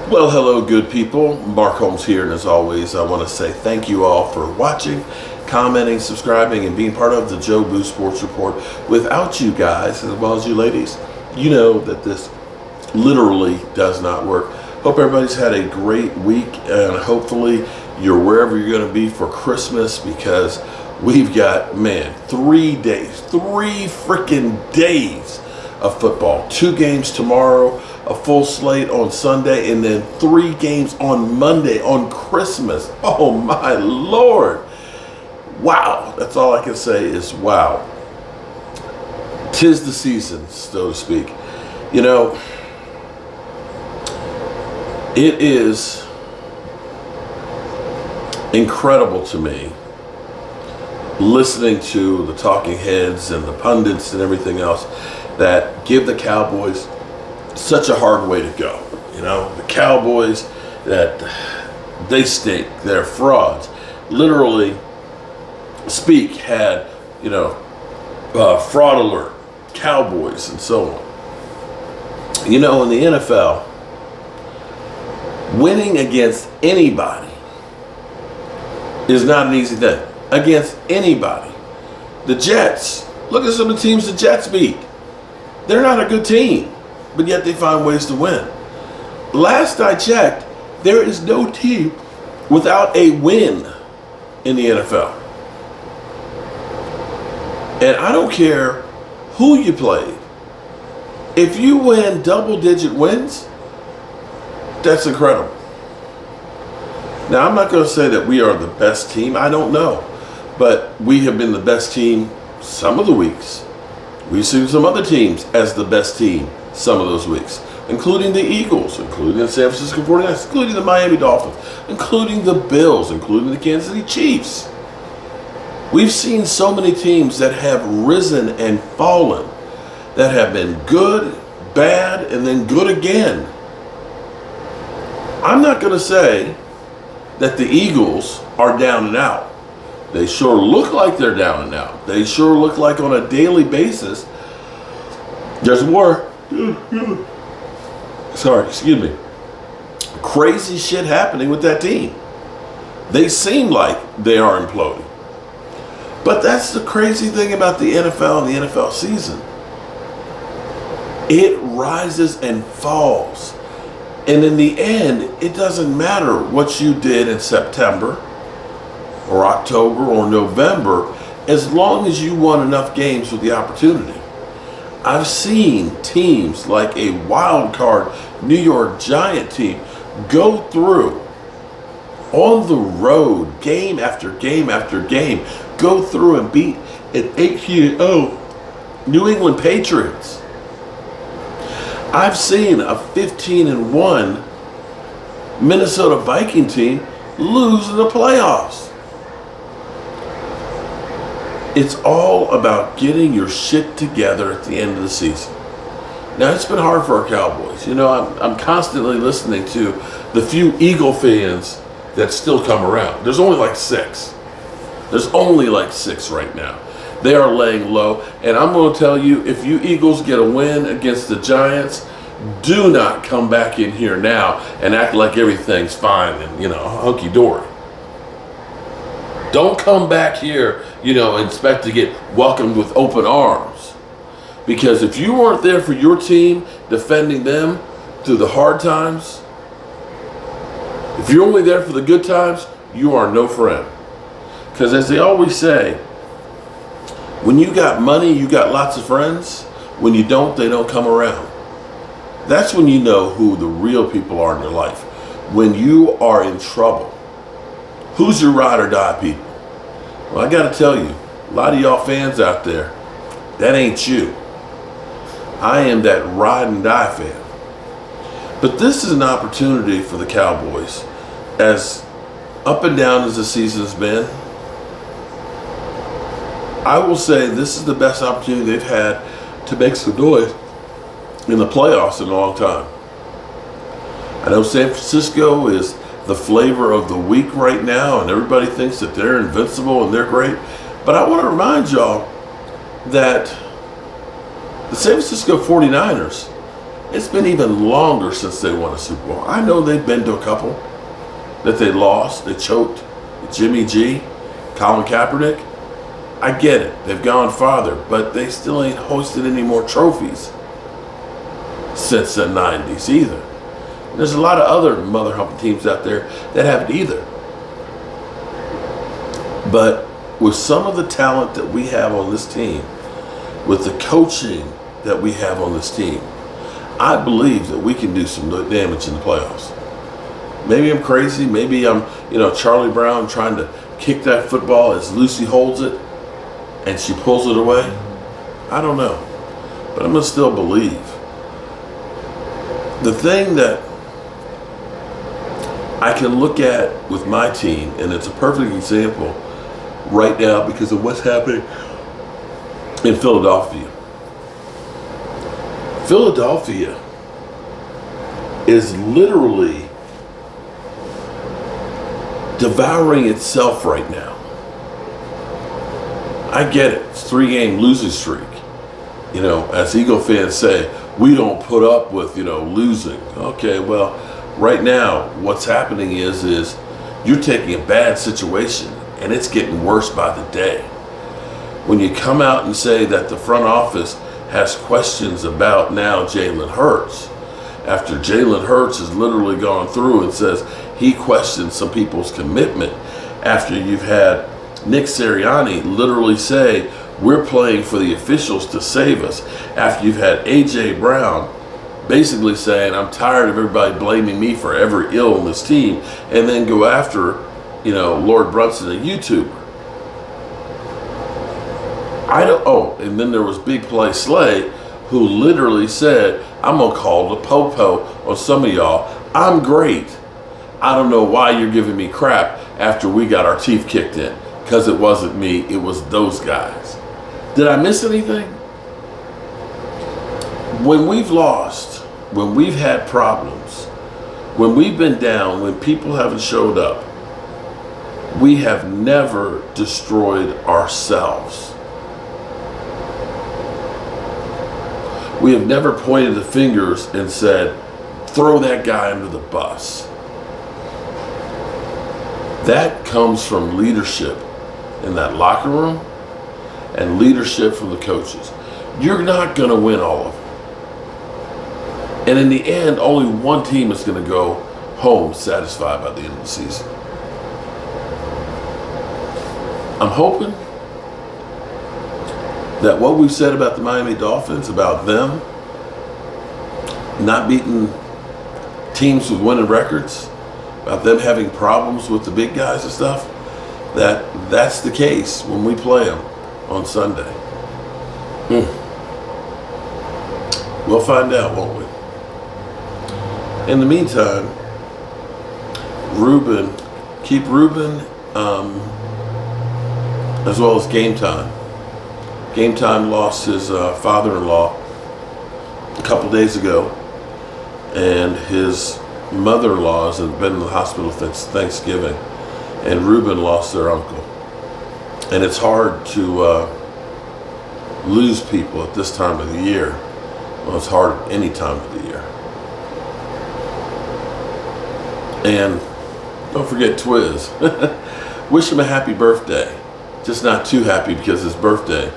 Well, hello, good people. Mark Holmes here, and as always, I want to say thank you all for watching, commenting, subscribing, and being part of the Joe Boo Sports Report. Without you guys, as well as you ladies, you know that this literally does not work. Hope everybody's had a great week, and hopefully you're wherever you're going to be for Christmas, because we've got, man, 3 days, 3 freaking days of football. 2 games tomorrow, a full slate on Sunday, and then 3 games on Monday on Christmas. Oh my Lord. Wow. That's all I can say is wow. 'Tis the season, so to speak. You know, it is incredible to me listening to the talking heads and the pundits and everything else that give the Cowboys such a hard way to go. You know, the Cowboys, that they stink, they're frauds. Literally, Speak had, fraud alert, Cowboys, and so on. You know, in the NFL, winning against anybody is not an easy thing. Against anybody. The Jets, look at some of the teams the Jets beat. They're not a good team, but yet they find ways to win. Last I checked, there is no team without a win in the NFL. And I don't care who you play. If you win double-digit wins, that's incredible. Now, I'm not going to say that we are the best team. I don't know. But we have been the best team some of the weeks. We've seen some other teams as the best team some of those weeks, including the Eagles, including the San Francisco 49ers, including the Miami Dolphins, including the Bills, including the Kansas City Chiefs. We've seen so many teams that have risen and fallen, that have been good, bad, and then good again. I'm not going to say that the Eagles are down and out. They sure look like they're down and out. They sure look like on a daily basis there's more crazy shit happening with that team. They seem like they are imploding. But that's the crazy thing about the NFL and the NFL season. It rises and falls. And in the end, it doesn't matter what you did in September or October or November, as long as you won enough games with the opportunity. I've seen teams like a wild card New York Giant team go through on the road, game after game after game, go through and beat an 18-0 New England Patriots. I've seen a 15-1 Minnesota Viking team lose in the playoffs. It's all about getting your shit together at the end of the season. Now, it's been hard for our Cowboys. You know, I'm constantly listening to the few Eagle fans that still come around. There's only like 6. There's only like 6 right now. They are laying low. And I'm going to tell you, if you Eagles get a win against the Giants, do not come back in here now and act like everything's fine and, hunky-dory. Don't come back here, and expect to get welcomed with open arms. Because if you weren't there for your team, defending them through the hard times, if you're only there for the good times, you are no friend. Because as they always say, when you got money, you got lots of friends. When you don't, they don't come around. That's when you know who the real people are in your life. When you are in trouble. Who's your ride or die people? Well, I got to tell you, a lot of y'all fans out there, that ain't you. I am that ride and die fan. But this is an opportunity for the Cowboys, as up and down as the season's been. I will say this is the best opportunity they've had to make some noise in the playoffs in a long time. I know San Francisco is the flavor of the week right now, and everybody thinks that they're invincible and they're great. But I want to remind y'all that the San Francisco 49ers It's been even longer since they won a Super Bowl. I know they've been to a couple that they lost, they choked. Jimmy G, Colin Kaepernick. I get it. They've gone farther, but they still ain't hosted any more trophies since the 90s either. And there's a lot of other mother humping teams out there that haven't either. But with some of the talent that we have on this team, with the coaching that we have on this team, I believe that we can do some damage in the playoffs. Maybe I'm crazy. Maybe I'm, Charlie Brown trying to kick that football as Lucy holds it and she pulls it away. I don't know. But I'm going to still believe. The thing that I can look at with my team, and it's a perfect example right now because of what's happening in Philadelphia. Philadelphia is literally devouring itself right now. I get it. It's 3-game losing streak. As Eagle fans say, we don't put up with, losing. Okay, well, right now, what's happening is you're taking a bad situation and it's getting worse by the day. When you come out and say that the front office has questions about now Jalen Hurts, after Jalen Hurts has literally gone through and says he questions some people's commitment, after you've had Nick Sirianni literally say, we're playing for the officials to save us, after you've had A.J. Brown basically saying, I'm tired of everybody blaming me for every ill on this team, and then go after, Lord Brunson, a YouTuber. And then there was Big Play Slay, who literally said, I'm going to call the popo on some of y'all. I'm great. I don't know why you're giving me crap after we got our teeth kicked in. Because it wasn't me, it was those guys. Did I miss anything? When we've lost, when we've had problems, when we've been down, when people haven't showed up, we have never destroyed ourselves. We have never pointed the fingers and said, throw that guy under the bus. That comes from leadership in that locker room and leadership from the coaches. You're not going to win all of them. And in the end, only one team is going to go home satisfied by the end of the season. I'm hoping that what we've said about the Miami Dolphins, about them not beating teams with winning records, about them having problems with the big guys and stuff, that's the case when we play them on Sunday. We'll find out, won't we? In the meantime, keep Ruben as well as Game Time. Game Time lost his father-in-law a couple days ago, and his mother-in-law has been in the hospital since Thanksgiving, and Ruben lost their uncle. And it's hard to lose people at this time of the year. Well, it's hard any time of the year. And don't forget Twiz. Wish him a happy birthday. Just not too happy because his birthday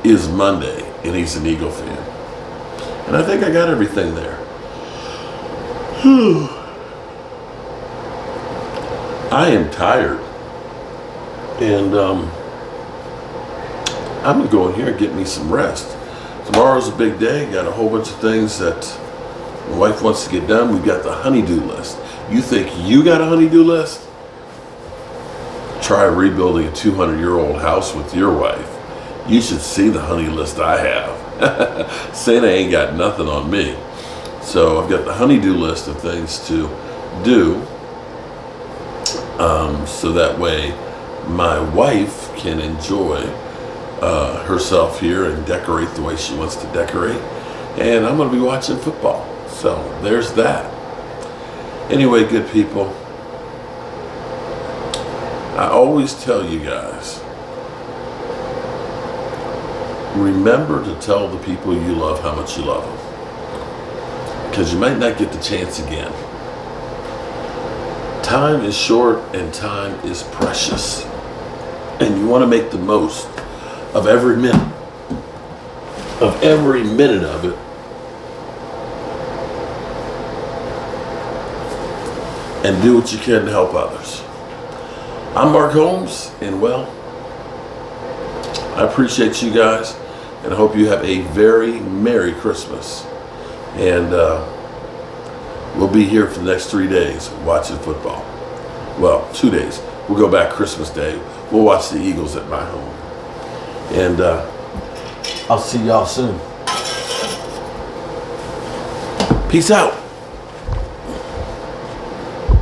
is Monday and he's an Eagle fan. And I think I got everything there. I am tired. And I'm going to go in here and get me some rest. Tomorrow's a big day. Got a whole bunch of things that my wife wants to get done. We've got the honey-do list. You think you got a honey-do list? Try rebuilding a 200-year-old house with your wife. You should see the honey list I have. Santa ain't got nothing on me. So I've got the honey-do list of things to do. So that way my wife can enjoy herself here and decorate the way she wants to decorate. And I'm going to be watching football. So there's that. Anyway, good people, I always tell you guys, remember to tell the people you love how much you love them. because you might not get the chance again. Time is short and time is precious. And you want to make the most of every minute. Of every minute of it. And do what you can to help others. I'm Mark Holmes, and well, I appreciate you guys, and I hope you have a very Merry Christmas. And we'll be here for the next 3 days watching football. Well, 2 days. We'll go back Christmas Day. We'll watch the Eagles at my home. And I'll see y'all soon. Peace out.